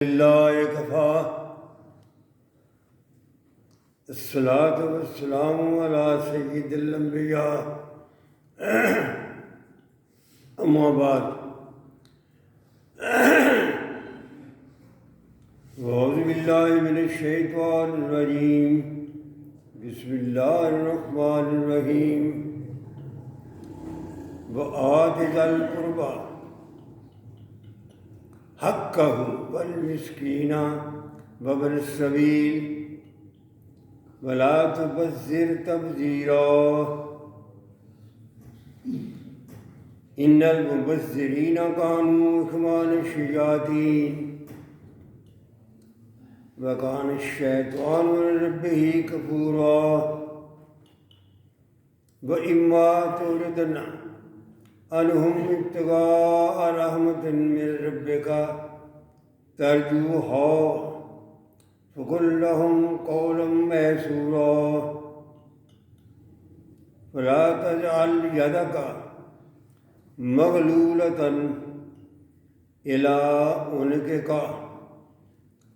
اللہ کفا الصلاۃ والسلام علی سید الانبیاء اما بعد اعوذ باللہ من الشیطان الرجیم بسم اللہ الرحمن الرحیم وآت ذا القربى حقہ والمسکین وابن السبیل ولا تبذر تبذیرا ان المبذرین کانوا اخوان الشیاطین وکان الشیطان لربہ کفورا وإما تردن عنہم ابتغاء رحمت من ربک ترجوها فقل لهم قولا میسورا ولا تجعل يدك مغلولة إلى عنقك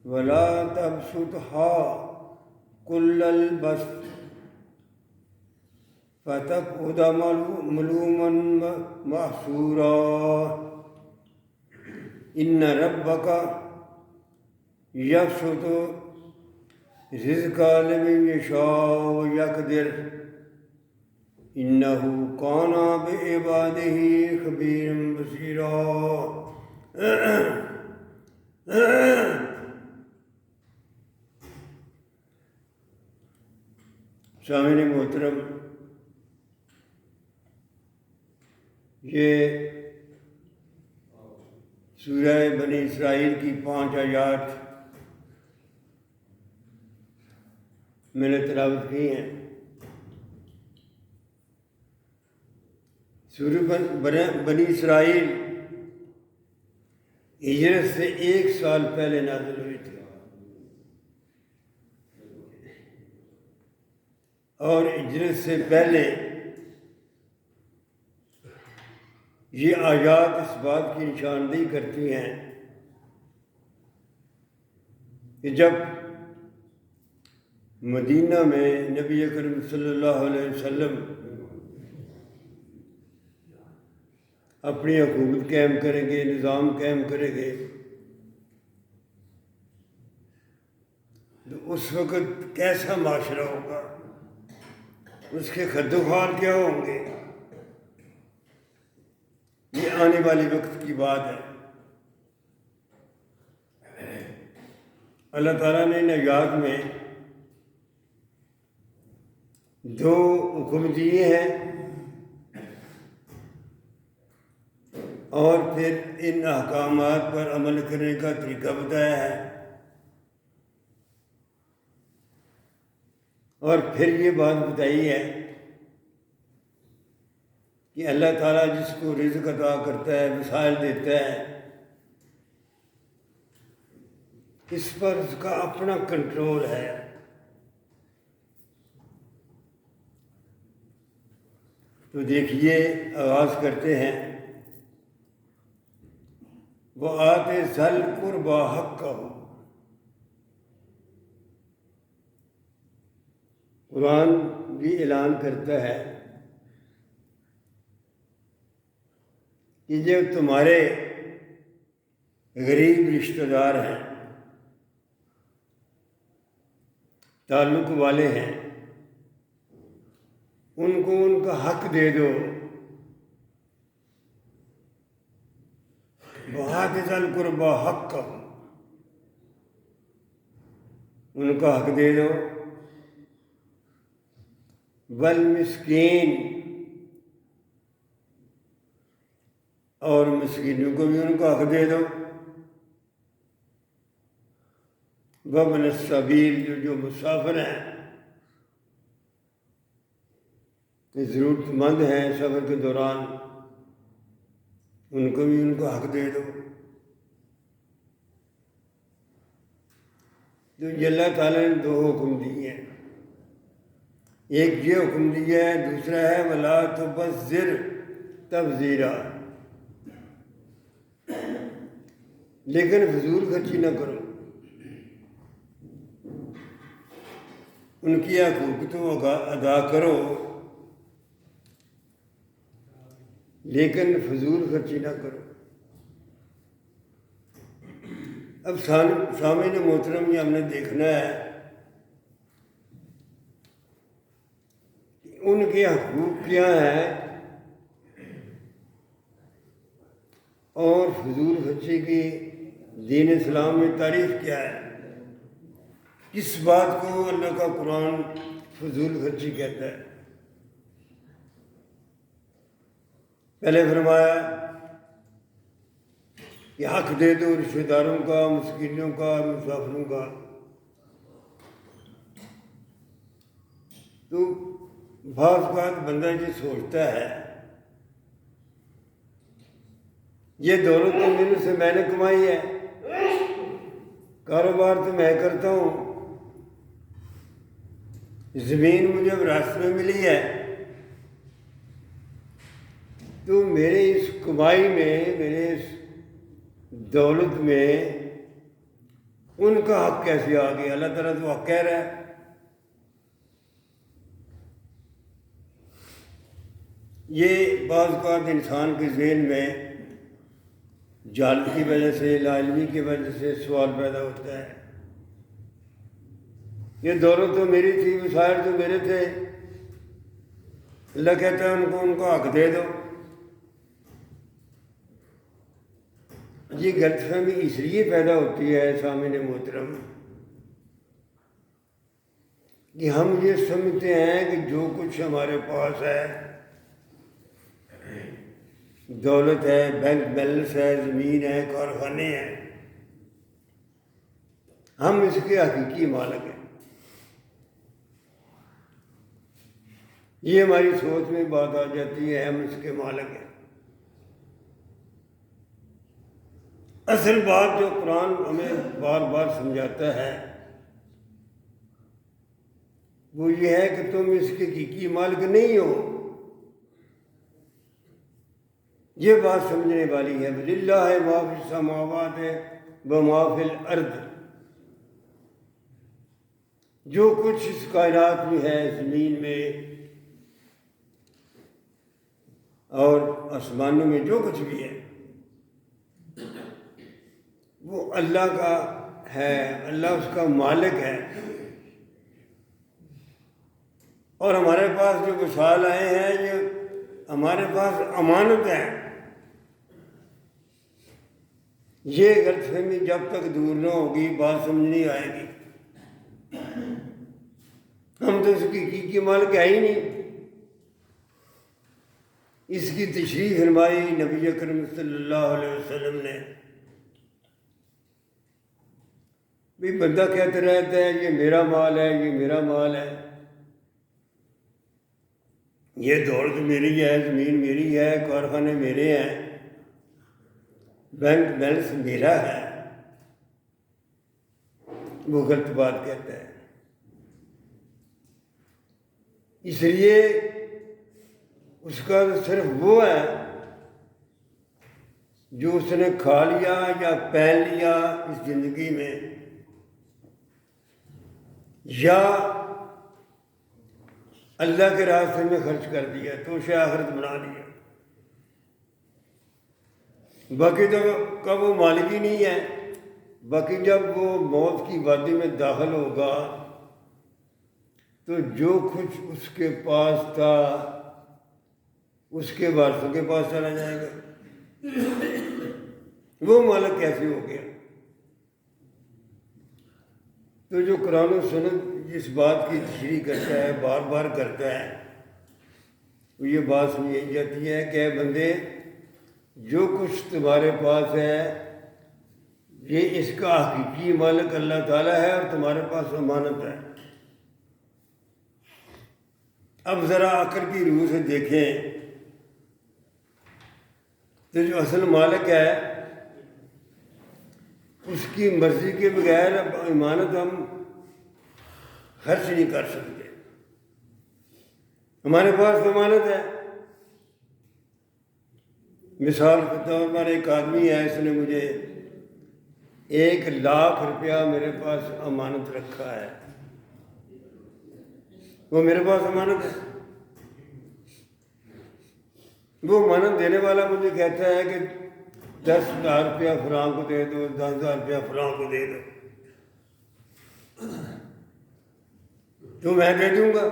ولا تبسطها كل البسط فتقعد ملوما محسورا ان ربك یبسط رزق لمن یشاء ویقدر انہ کان بعبادہ خبیرا بصیرا۔ سامعین محترم، یہ سورہ بنی اسرائیل کی 5 آیات میں نے تلاوت کی ہیں۔ سورہ بنی اسرائیل ہجرت سے 1 سال پہلے نازل ہوئی تھی، اور ہجرت سے پہلے یہ آیات اس بات کی نشاندہی کرتی ہیں کہ جب مدینہ میں نبی اکرم صلی اللہ علیہ وسلم اپنی حکومت قائم کریں گے، نظام قائم کریں گے، تو اس وقت کیسا معاشرہ ہوگا، اس کے خد و خال کیا ہوں گے، یہ آنے والی وقت کی بات ہے۔ اللہ تعالیٰ نے ان آیات میں 2 حکم دیے ہیں اور پھر ان احکامات پر عمل کرنے کا طریقہ بتایا ہے، اور پھر یہ بات بتائی ہے کہ اللہ تعالیٰ جس کو رزق عطا کرتا ہے، وسائل دیتا ہے، اس پر اس کا اپنا کنٹرول ہے۔ تو دیکھیے، آغاز کرتے ہیں وآت ذا القربى حقہ۔ قرآن بھی اعلان کرتا ہے کہ جو تمہارے غریب رشتہ دار ہیں، تعلق والے ہیں، ان کو ان کا حق دے دو۔ وآت ذا القربى حقہ، ان کا حق دے دو۔ والمسکین، اور مسکینوں کو بھی ان کا حق دے دو۔ وابن السبیل، جو مسافر ہیں، کہ ضرورت مند ہیں سفر کے دوران، ان کو بھی ان کا حق دے دو۔ تو یہ اللہ تعالیٰ نے 2 حکم دیے ہیں، ایک یہ حکم دیا ہے، دوسرا ہے ولا تبذر تبذیرا، لیکن فضول خرچی نہ کرو، ان کی حقوق تو ادا کرو، لیکن فضول خرچی نہ کرو۔ اب سامعین محترم، یہ ہم نے دیکھنا ہے کہ ان کے حقوق کیا ہیں اور فضول خرچی کی دین اسلام میں تعریف کیا ہے، کس بات کو اللہ کا قرآن فضول خرچی کہتا ہے۔ پہلے فرمایا کہ حق دے دو رشتہ داروں کا، مسکینوں کا، مسافروں کا۔ تو بعض بات بندہ یہ سوچتا ہے یہ دولت تو میرے سے میں نے کمائی ہے، کاروبار تو میں کرتا ہوں، زمین مجھے وراثت میں ملی ہے، تو میرے اس کمائی میں، میرے اس دولت میں ان کا حق کیسے آ گیا؟ اللہ تعالیٰ تو حق کہہ رہا ہے۔ یہ بعض اوقات انسان کے ذہن میں جہالت کی وجہ سے، لا علمی کی وجہ سے سوال پیدا ہوتا ہے، یہ دولت تو میری تھی، وسائل تو میرے تھے، اللہ کہتا ہے ان کو حق دے دو۔ یہ غلط فہمی اس لیے پیدا ہوتی ہے سامعین محترم کہ ہم یہ سمجھتے ہیں کہ جو کچھ ہمارے پاس ہے، دولت ہے، بینک بیلنس ہے، زمین ہے، کارخانے ہیں، ہم اس کے حقیقی مالک ہیں۔ یہ ہماری سوچ میں بات آ جاتی ہے، ہم اس کے مالک ہیں۔ اصل بات جو قرآن ہمیں بار بار سمجھاتا ہے وہ یہ ہے کہ تم اس کے حقیقی مالک نہیں ہو۔ یہ بات سمجھنے والی ہے۔ وَلِلَّهِ مَا فِي السَّمَاوَاتِ وَمَا فِي الْأَرْضِ، جو کچھ اس کائنات میں ہے، زمین میں اور آسمانوں میں جو کچھ بھی ہے، وہ اللہ کا ہے، اللہ اس کا مالک ہے۔ اور ہمارے پاس جو وسائل آئے ہیں یہ ہمارے پاس امانت ہے۔ یہ غلط فہمی جب تک دور نہ ہوگی بات سمجھ نہیں آئے گی۔ ہم تو اس کی حقیقی مالک ہے ہی نہیں۔ اس کی تشریح فرمائی نبی اکرم صلی اللہ علیہ وسلم نے۔ بھی بندہ کہتے رہتا ہے یہ میرا مال ہے، یہ میرا مال ہے، یہ دولت میری ہے، زمین میری ہے، کارخانے میرے ہیں، بینک بیلنس میرا ہے، وہ غلط بات کہتا ہے۔ اس لیے اس کا صرف وہ ہے جو اس نے کھا لیا یا پہن لیا اس زندگی میں، یا اللہ کے راستے میں خرچ کر دیا تو اسے آخرت بنا لیا۔ باقی تو کا وہ مالک ہی نہیں ہے۔ باقی جب وہ موت کی وادی میں داخل ہوگا تو جو کچھ اس کے پاس تھا اس کے وارثوں کے پاس چلا جائے گا۔ وہ مالک کیسے ہو گیا؟ تو جو قرآن و سنت جس بات کی تشریح کرتا ہے، بار بار کرتا ہے، وہ یہ بات سمجھی جاتی ہے کہ اے بندے، جو کچھ تمہارے پاس ہے یہ اس کا حقیقی مالک اللہ تعالیٰ ہے اور تمہارے پاس امانت ہے۔ اب ذرا عقل کی روح سے دیکھیں تو جو اصل مالک ہے اس کی مرضی کے بغیر امانت ہم خرچ نہیں کر سکتے۔ ہمارے پاس امانت ہے۔ مثال کے طور پر ایک آدمی ہے، اس نے مجھے 1,00,000 میرے پاس امانت رکھا ہے، وہ میرے پاس امانت ہے۔ وہ امانت دینے والا مجھے کہتا ہے کہ 10,000 فلاں کو دے دو، 10,000 فلاں کو دے دو، تو میں دے دوں گا،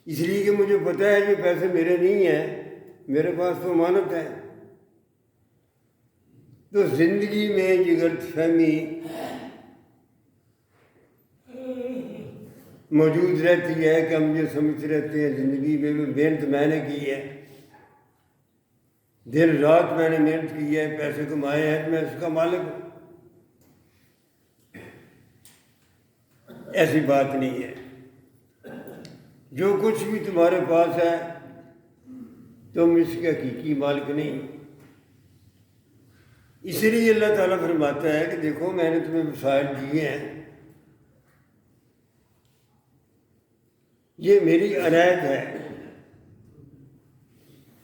اس لیے کہ مجھے پتہ ہے یہ پیسے میرے نہیں ہیں، میرے پاس تو امانت ہے۔ تو زندگی میں یہ غلط فہمی موجود رہتی ہے کہ ہم یہ سمجھتے رہتے ہیں زندگی میں محنت میں نے کی ہے، دن رات میں نے محنت کی ہے، پیسے کمائے ہیں، میں اس کا مالک ہوں۔ ایسی بات نہیں ہے۔ جو کچھ بھی تمہارے پاس ہے تم اس کے حقیقی مالک نہیں۔ اس لیے اللہ تعالیٰ فرماتا ہے کہ دیکھو میں نے تمہیں وسائل دیے ہیں، یہ میری عنایت ہے،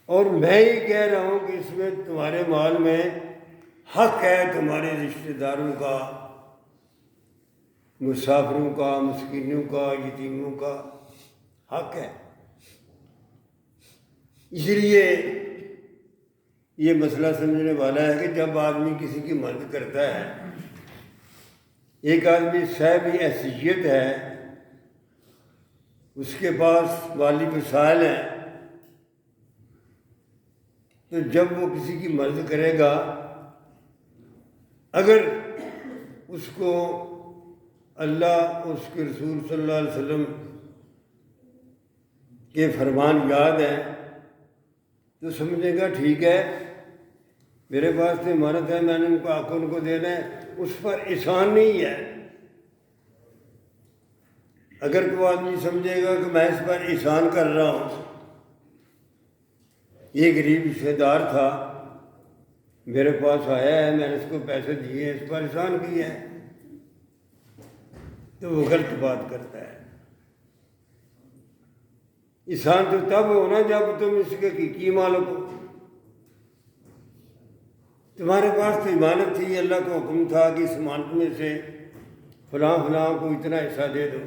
اور میں یہ کہہ رہا ہوں کہ اس میں تمہارے مال میں حق ہے، تمہارے رشتہ داروں کا، مسافروں کا، مسکینوں کا، یتیموں کا حق ہے۔ اس لیے یہ مسئلہ سمجھنے والا ہے کہ جب آدمی کسی کی مدد کرتا ہے، ایک آدمی صاحب حیثیت ہے، اس کے پاس مالی وسائل ہیں، تو جب وہ کسی کی مدد کرے گا، اگر اس کو اللہ اس کے رسول صلی اللہ علیہ وسلم کے فرمان یاد ہیں تو سمجھے گا ٹھیک ہے، میرے پاس تو امانت ہے، میں نے ان کو حق ان کو دینا ہے، اس پر احسان نہیں ہے۔ اگر کوئی آدمی سمجھے گا کہ میں اس پر احسان کر رہا ہوں، یہ غریب رشتہ دار تھا، میرے پاس آیا ہے، میں نے اس کو پیسے دیے، اس پر احسان کیا ہے، تو وہ غلط بات کرتا ہے۔ احسان تو تب ہونا جب تم اس کے حقیقی مالک ہو۔ تمہارے پاس تو امانت تھی، اللہ کا حکم تھا کہ اس امانت میں سے فلاں فلاں کو اتنا حصہ دے دو۔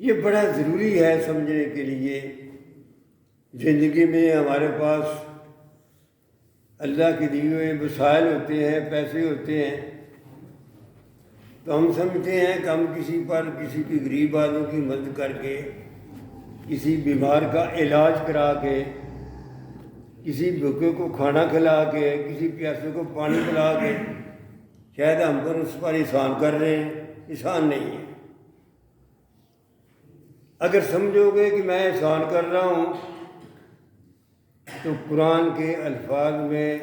یہ بڑا ضروری ہے سمجھنے کے لیے۔ زندگی میں ہمارے پاس اللہ کے دیے ہوئے وسائل ہوتے ہیں، پیسے ہوتے ہیں، تو ہم سمجھتے ہیں کہ ہم کسی پر، کسی کی غریب آدمی کی مدد کر کے، کسی بیمار کا علاج کرا کے، کسی بھوکے کو کھانا کھلا کے، کسی پیاسے کو پانی پلا کے شاید ہم پر اس پر احسان کر رہے ہیں۔ احسان نہیں ہے۔ اگر سمجھو گے کہ میں احسان کر رہا ہوں تو قرآن کے الفاظ میں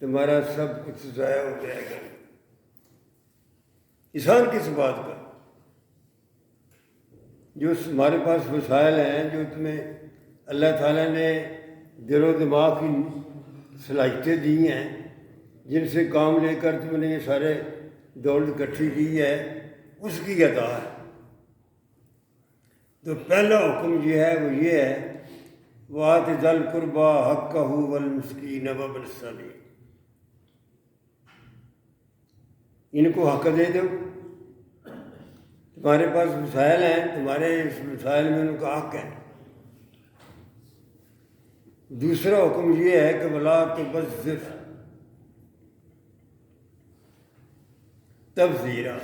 تمہارا سب کچھ ضائع ہو جائے گا۔ احسان کس بات کا؟ جو ہمارے پاس وسائل ہیں، جو تمہیں اللہ تعالیٰ نے دل و دماغ کی صلاحیتیں دی ہیں، جن سے کام لے کر تم نے یہ سارے دولت اکٹھی کی ہے، اس کی عطا ہے۔ تو پہلا حکم یہ ہے، وہ یہ ہے وَآتِ ذَا الْقُرْبَىٰ حَقَّهُ وَالْمِسْكِينَ وَابْنَ السَّبِيلِ، ان کو حق دے دو۔ تمہارے پاس وسائل ہیں، تمہارے اس وسائل میں ان کا حق ہے۔ دوسرا حکم یہ ہے کہ وَلَا تُبَذِّرْ تَبْذِيرًا،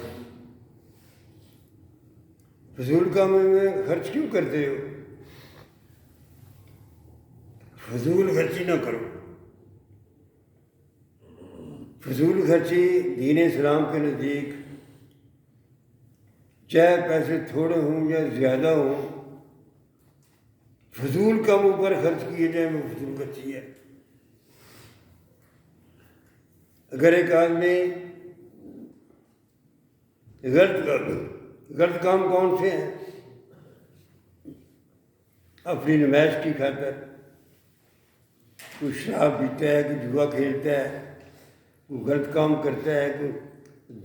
فضول کاموں میں خرچ کیوں کرتے ہو؟ فضول خرچی نہ کرو۔ فضول خرچی دین اسلام کے نزدیک چاہے پیسے تھوڑے ہوں یا زیادہ ہوں، فضول کاموں پر خرچ کیے جائیں وہ فضول خرچی ہے۔ اگر ایک آدمی غلط کام کون سے ہیں؟ اپنی نمائش کی خاطر کوئی شراب پیتا ہے، کوئی جوا کھیلتا ہے، کوئی غلط کام کرتا ہے، کوئی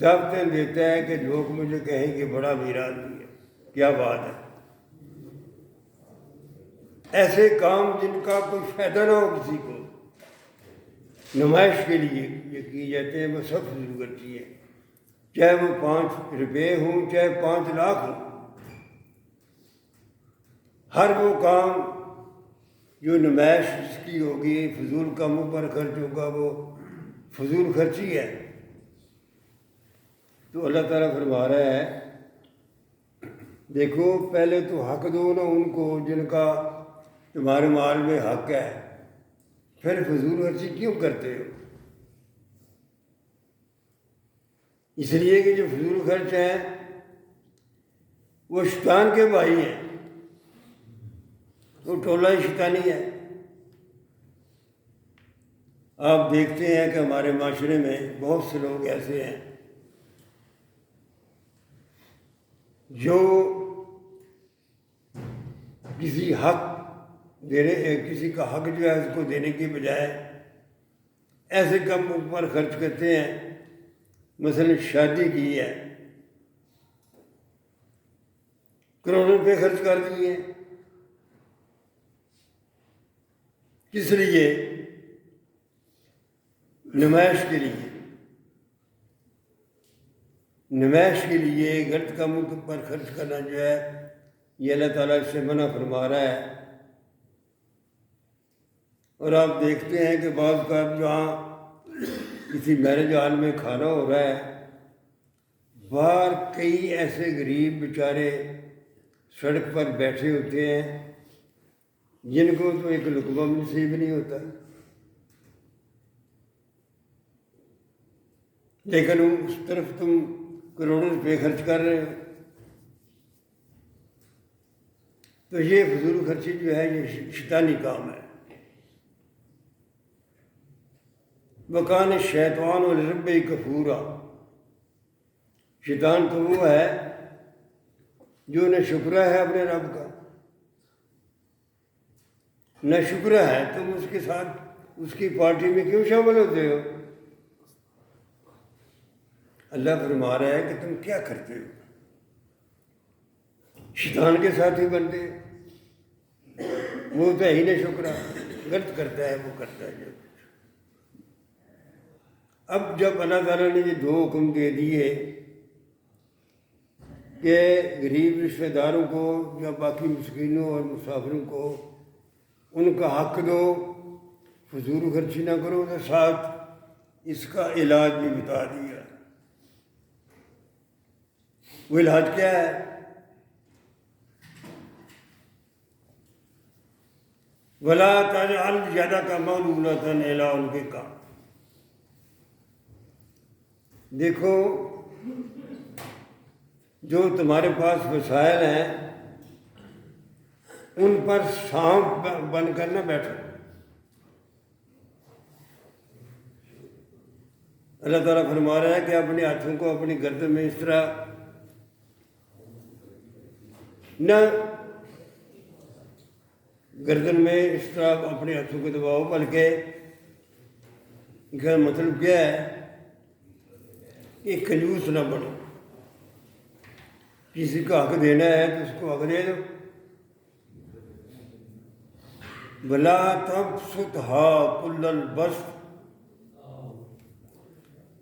دعوتیں دیتا ہے کہ لوگ مجھے کہیں کہ بڑا امیر آدمی ہے، کیا بات ہے۔ ایسے کام جن کا کوئی فائدہ نہ ہو کسی کو، نمائش کے لیے یہ کی جاتے ہیں، وہ سب فضول خرچی ہے، چاہے وہ 5 روپے ہوں چاہے 5 لاکھ ہوں۔ ہر وہ کام جو نمائش جس کی ہوگی، فضول کاموں پر خرچ ہوگا، وہ فضول خرچی ہے۔ تو اللہ تعالیٰ فرما رہا ہے دیکھو پہلے تو حق دو نا ان کو جن کا تمہارے مال میں حق ہے، پھر فضول خرچی کیوں کرتے ہو؟ اس لیے کہ جو فضول خرچ ہیں وہ شیطان کے بھائی ہیں، وہ ٹولہ شیطانی ہے۔ آپ دیکھتے ہیں کہ ہمارے معاشرے میں بہت سے لوگ ایسے ہیں جو کسی کا حق جو ہے اس کو دینے کی بجائے ایسے کم پر خرچ کرتے ہیں۔ مثلا شادی کی ہے، کروڑوں روپے خرچ کر دیے، کس لیے؟ نمائش کے لیے۔ نمائش کے لیے غلط کاموں پر خرچ کرنا جو ہے یہ اللہ تعالیٰ اس سے منع فرما رہا ہے۔ اور آپ دیکھتے ہیں کہ بعض کا جہاں کسی میرج ہال میں کھانا ہو رہا ہے، باہر کئی ایسے غریب بیچارے سڑک پر بیٹھے ہوتے ہیں جن کو تو ایک لقمہ نصیب نہیں ہوتا، لیکن اس طرف تم کروڑوں روپے خرچ کر رہے ہو۔ تو یہ فضول خرچی جو ہے یہ شیطانی کام ہے۔ وَكَانَ الشَّيْطَانُ لِرَبِّهِ كَفُورًا، شیطان تو وہ ہے جو نہ شکرہ ہے اپنے رب کا، نہ شکرہ ہے، تم اس کے ساتھ اس کی پارٹی میں کیوں شامل ہوتے ہو؟ اللہ فرما رہا ہے کہ تم کیا کرتے ہو؟ شیطان کے ساتھ ہی بنتے ہو۔ وہ تو ہے ہی نہ شکرہ، غلط کرتا ہے، وہ کرتا ہے جو۔ اب جب اللہ تعالیٰ نے یہ 2 حکم دے دیے کہ غریب رشتہ داروں کو یا باقی مسکینوں اور مسافروں کو ان کا حق دو، فضول خرچی نہ کرو، تو ساتھ اس کا علاج بھی بتا دیا۔ وہ علاج کیا ہے؟ وَلَا تَجْعَلْ يَدَكَ مَغْلُولَةً إِلَىٰ عُنُقِكَ، دیکھو جو تمہارے پاس وسائل ہیں ان پر سانپ بن کر نہ بیٹھو۔ اللہ تعالیٰ فرما رہا ہے کہ اپنے ہاتھوں کو اپنی گردن میں اس طرح نہ گردن میں اس طرح اپنے ہاتھوں کو دباؤ، بلکہ اس کا مطلب کیا ہے کہ کنجوس نہ بنو۔ کسی کا حق دینا ہے تو اس کو حق دے دو۔ بلا تبسطها كل البسط،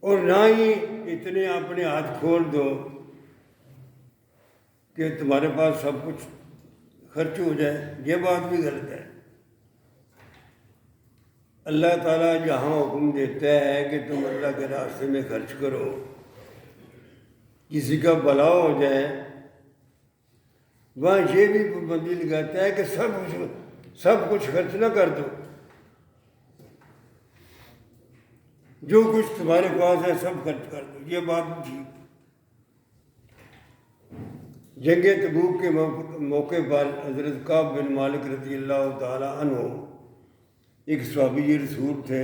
اور نہ ہی اتنے اپنے ہاتھ کھول دو کہ تمہارے پاس سب کچھ خرچ ہو جائے، یہ بات بھی غلط ہے۔ اللہ تعالیٰ جہاں حکم دیتا ہے کہ تم اللہ کے راستے میں خرچ کرو، کسی کا بھلا ہو جائے، وہاں یہ بھی پابندی لگاتا ہے کہ سب کچھ خرچ نہ کر دو، جو کچھ تمہارے پاس ہے سب خرچ کر دو، یہ بات بھی ٹھیک۔ جنگ تبوک کے موقع پر حضرت کعب بن مالک رضی اللہ تعالیٰ عنہ ایک صحابی رسول تھے،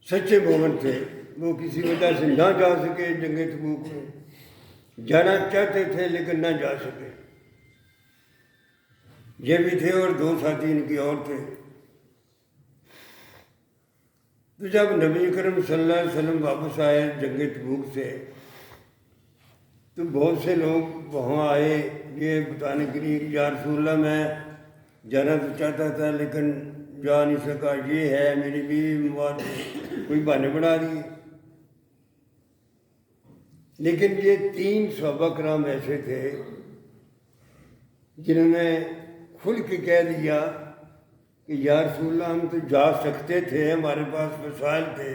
سچے مومن تھے۔ وہ کسی وجہ سے نہ جا سکے جنگ تبوک میں، جانا چاہتے تھے لیکن نہ جا سکے۔ یہ بھی تھے اور 2 ساتھی ان کی اور تھے۔ تو جب نبی کرم صلی اللہ علیہ وسلم واپس آئے جنگ تبوک سے، تو بہت سے لوگ وہاں آئے یہ بتانے کے لیے کہ یا رسول اللہ میں جانا تو چاہتا تھا لیکن جا نہیں سکا، یہ ہے میری بیوی بیمار ہے، کوئی بہانے بنا دیے۔ لیکن یہ 3 صحابہ کرام ایسے تھے جنہوں نے کھل کے کہہ دیا کہ یا رسول اللہ ہم تو جا سکتے تھے، ہمارے پاس وسائل تھے،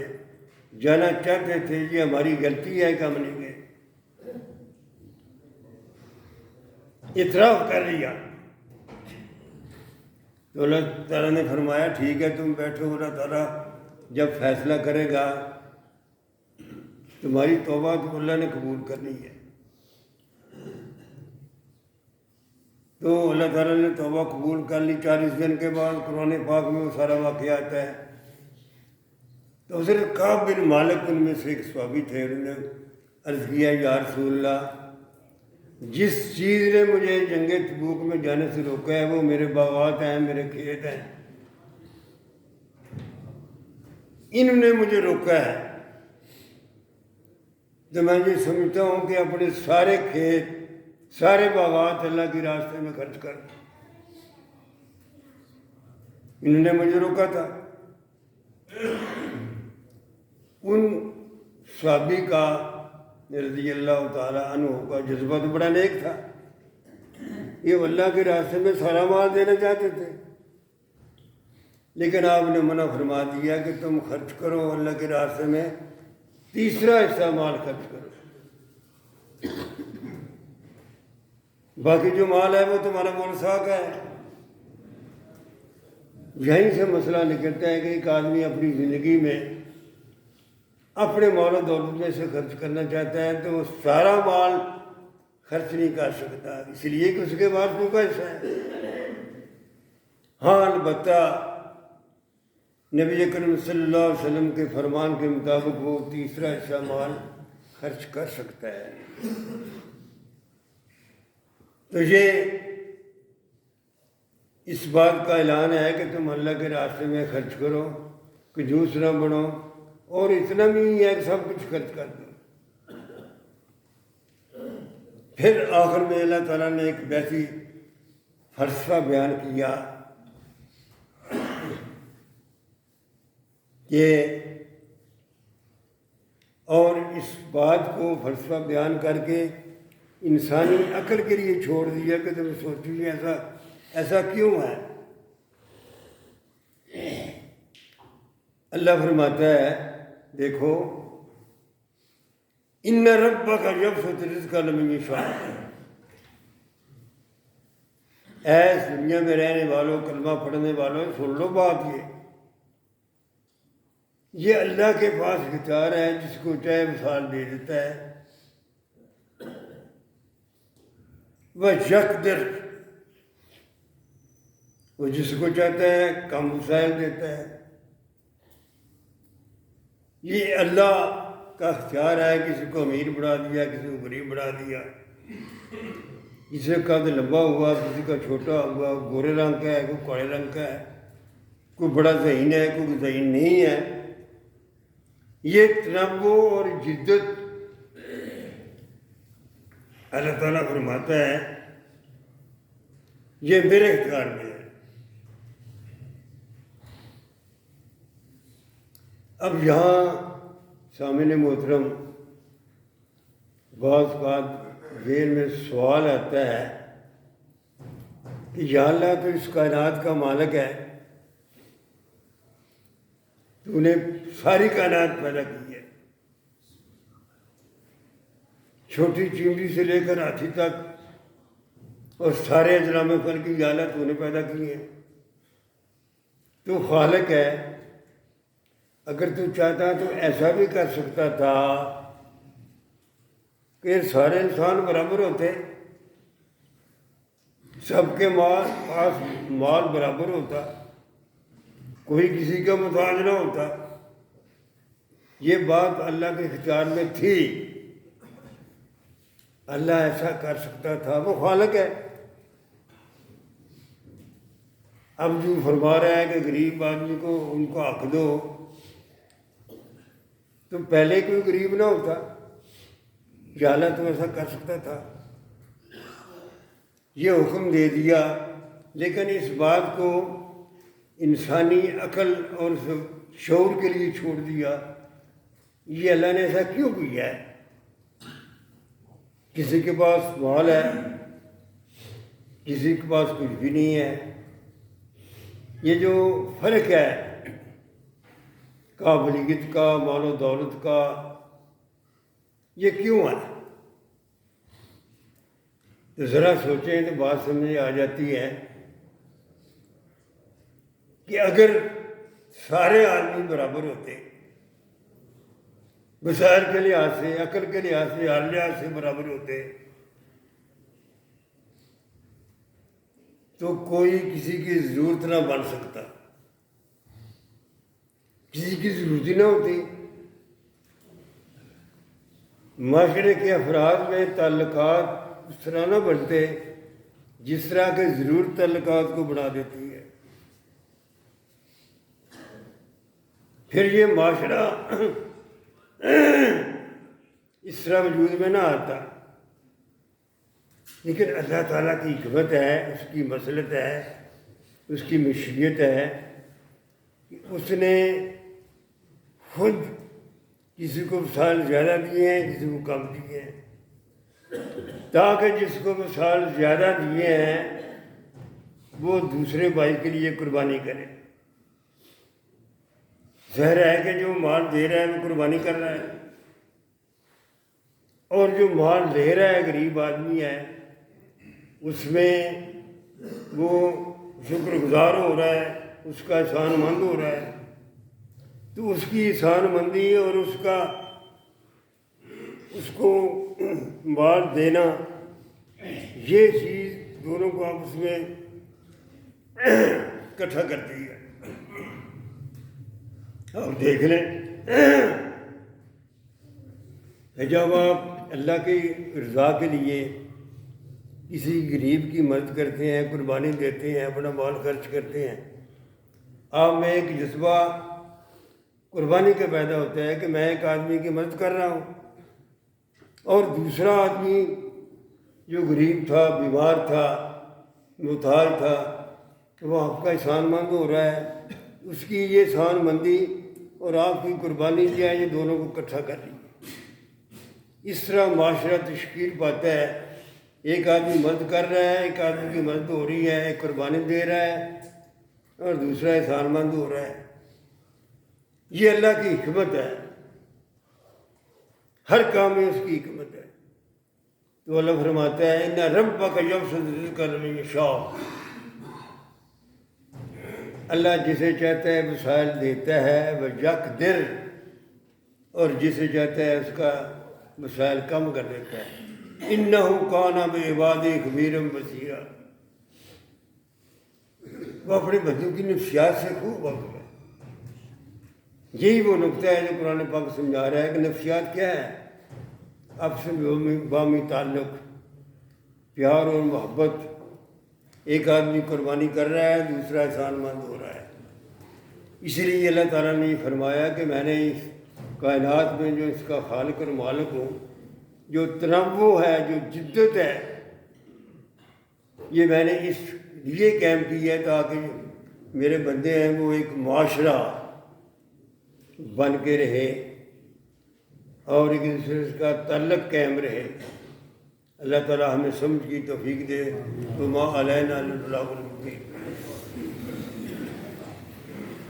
جانا چاہتے تھے، یہ ہماری غلطی ہے کہ ہم نہیں گئے۔ اعتراف کر لیا تو اللہ تعالیٰ نے فرمایا ٹھیک ہے تم بیٹھو، اللہ تعالیٰ جب فیصلہ کرے گا تمہاری توبہ تو اللہ نے قبول کرنی ہے۔ تو اللہ تعالیٰ نے توبہ قبول کر لی۔ 40 دن کے بعد قرآن پاک میں وہ سارا واقعہ آتا ہے۔ تو حضرت کعب بن مالک ان میں سے ایک صحابی تھے، انہوں نے عرض کیا یا رسول اللہ جس چیز نے مجھے جنگ تبوک میں جانے سے روکا ہے وہ میرے باغات ہیں، میرے کھیت ہیں، انہوں نے مجھے روکا ہے۔ تو میں یہ سمجھتا ہوں کہ اپنے سارے کھیت، سارے باغات اللہ کے راستے میں خرچ کر دیں۔ انہوں نے مجھے روکا تھا۔ ان صحابی کا رضی اللہ تعالیٰ عنہ کا جذبہ تو بڑا نیک تھا، یہ اللہ کے راستے میں سارا مال دینا چاہتے تھے، لیکن آپ نے منع فرما دیا کہ تم خرچ کرو اللہ کے راستے میں، تیسرا حصہ مال خرچ کرو، باقی جو مال ہے وہ تمہارا مولساک ہے۔ یہیں سے مسئلہ نکلتا ہے کہ ایک آدمی اپنی زندگی میں اپنے مال و دولت میں سے خرچ کرنا چاہتا ہے تو وہ سارا مال خرچ نہیں کر سکتا، اس لیے کہ اس کے پاس کوئی پیسہ ہے۔ ہاں البتہ نبی اکرم صلی اللہ علیہ وسلم کے فرمان کے مطابق وہ تیسرا حصہ مال خرچ کر سکتا ہے۔ تو یہ اس بات کا اعلان ہے کہ تم اللہ کے راستے میں خرچ کرو، کنجوس نہ بنو، اور اتنا بھی نہیں ہے کہ سب کچھ خرچ کر دو۔ پھر آخر میں اللہ تعالیٰ نے ایک ویسی فلسفہ بیان کیا کہ اور اس بات کو فلسفہ بیان کر کے انسانی عقل کے لیے چھوڑ دیا کہ تم سوچیے ایسا کیوں ہے۔ اللہ فرماتا ہے دیکھو ان ربک یبسط الرزق لمن یشاء، اے اس دنیا میں رہنے والوں، کلمہ پڑھنے والوں، سن لو بات، یہ اللہ کے پاس اختیار ہے، جس کو چاہے وصال دے دیتا ہے۔ وَيَقْدِرُ، وہ جس کو چاہتا ہے کم وسائل دیتا ہے۔ یہ اللہ کا اختیار ہے، کسی کو امیر بنا دیا، کسی کو غریب بنا دیا، کسی کا قد لمبا ہوا، کسی کا چھوٹا ہوا، گورے رنگ کا ہے، کوئی کالے رنگ کا ہے، کوئی بڑا ذہین ہے، کوئی ذہین نہیں ہے۔ یہ تنوع اور جدت اللہ تعالیٰ فرماتا ہے یہ میرے اختیار میں ہے۔ اب یہاں سامعین محترم بعض بات ذہن میں سوال آتا ہے کہ یا اللہ تو اس کائنات کا مالک ہے، تو نے ساری کائنات پیدا کی ہے، چھوٹی چیونٹی سے لے کر ہاتھی تک، اور سارے اجرام فن کی یا اللہ تو نے پیدا کی ہے، تو خالق ہے۔ اگر تو چاہتا تو ایسا بھی کر سکتا تھا کہ سارے انسان برابر ہوتے، سب کے پاس مال برابر ہوتا، کوئی کسی کا محتاج نہ ہوتا۔ یہ بات اللہ کے اختیار میں تھی، اللہ ایسا کر سکتا تھا، وہ خالق ہے۔ اب جو فرما رہا ہے کہ غریب آدمی کو ان کو حق دو، تو پہلے کوئی غریب نہ ہوتا، یا اللہ تو ایسا کر سکتا تھا، یہ حکم دے دیا۔ لیکن اس بات کو انسانی عقل اور شعور کے لیے چھوڑ دیا، یہ اللہ نے ایسا کیوں کیا ہے؟ کسی کے پاس مال ہے، کسی کے پاس کچھ بھی نہیں ہے، یہ جو فرق ہے قابلیت کا، مال و دولت کا، یہ کیوں ہے؟ تو ذرا سوچیں تو بات سمجھ آ جاتی ہے کہ اگر سارے آدمی برابر ہوتے، وسائل کے لحاظ سے، عقل کے لحاظ سے، ہر لحاظ سے برابر ہوتے، تو کوئی کسی کی ضرورت نہ بن سکتا، کسی کی ضرورت ہی نہ ہوتی۔ معاشرے کے افراد میں تعلقات اس طرح نہ بنتے جس طرح کے ضرورت تعلقات کو بنا دیتی ہے۔ پھر یہ معاشرہ اس طرح وجود میں نہ آتا، لیکن اللہ تعالیٰ کی حکمت ہے، اس کی مصلحت ہے، اس کی مشیت ہے کہ اس نے خود کسی کو وسائل زیادہ دیے ہیں، کسی کو کم دیے ہیں، تاکہ جس کو وسائل زیادہ دیے ہیں وہ دوسرے بھائی کے لیے قربانی کرے۔ ظاہر ہے کہ جو مال دے رہا ہے وہ قربانی کر رہا ہے، اور جو مال لے رہا ہے غریب آدمی ہے، اس میں وہ شکر گزار ہو رہا ہے، اس کا احسان مند ہو رہا ہے، تو اس کی احسان مندی اور اس کو مال دینا، یہ چیز دونوں کو آپس میں اکٹھا کرتی ہے۔ آپ دیکھ لیں، جب آپ اللہ کی رضا کے لیے کسی غریب کی مدد کرتے ہیں، قربانی دیتے ہیں، اپنا مال خرچ کرتے ہیں، آپ میں ایک جذبہ قربانی کا پیدا ہوتا ہے کہ میں ایک آدمی کی مدد کر رہا ہوں، اور دوسرا آدمی جو غریب تھا، بیمار تھا، محتاج تھا، وہ آپ کا احسان مند ہو رہا ہے، اس کی یہ احسان مندی اور آپ کی قربانی کیا ہے، یہ دونوں کو اکٹھا کر رہی ہے۔ اس طرح معاشرہ تشکیل پاتا ہے، ایک آدمی مدد کر رہا ہے، ایک آدمی کی مدد ہو رہی ہے، ایک قربانی دے رہا ہے اور دوسرا احسان مند ہو رہا ہے۔ یہ اللہ کی حکمت ہے، ہر کام میں اس کی حکمت ہے۔ تو اللہ فرماتا ہے اِنَّ رَبَّكَ يَبْسُطُ الرِّزْقَ لِمَن يَشَاءُ، اللہ جسے چاہتا ہے وسائل دیتا ہے، وَيَقْدِرُ، اور جسے چاہتا ہے اس کا وسائل کم کر دیتا ہے۔ إِنَّهُ كَانَ بِعِبَادِهِ خَبِيرًا بَصِيرًا، وہ اپنے بندوں کی نفسیات سے خوب واقف ہے۔ یہی وہ نقطہ ہے جو قرآن پاک سمجھا رہا ہے کہ نفسیات کیا ہے؟ آپس میں باہمی تعلق، پیار اور محبت۔ ایک آدمی قربانی کر رہا ہے، دوسرا احسان مند ہو رہا ہے۔ اسی لیے اللہ تعالیٰ نے یہ فرمایا کہ میں نے اس کائنات میں جو اس کا خالق اور مالک ہوں، جو تنوع ہے، جو جدت ہے، یہ میں نے اس لیے قائم کی ہے تاکہ میرے بندے ہیں وہ ایک معاشرہ بن کے رہے اور ایک دوسرے کا تعلق قائم رہے۔ اللہ تعالیٰ ہمیں سمجھ کی توفیق دے۔ وما علینا الا البلاغ المبین۔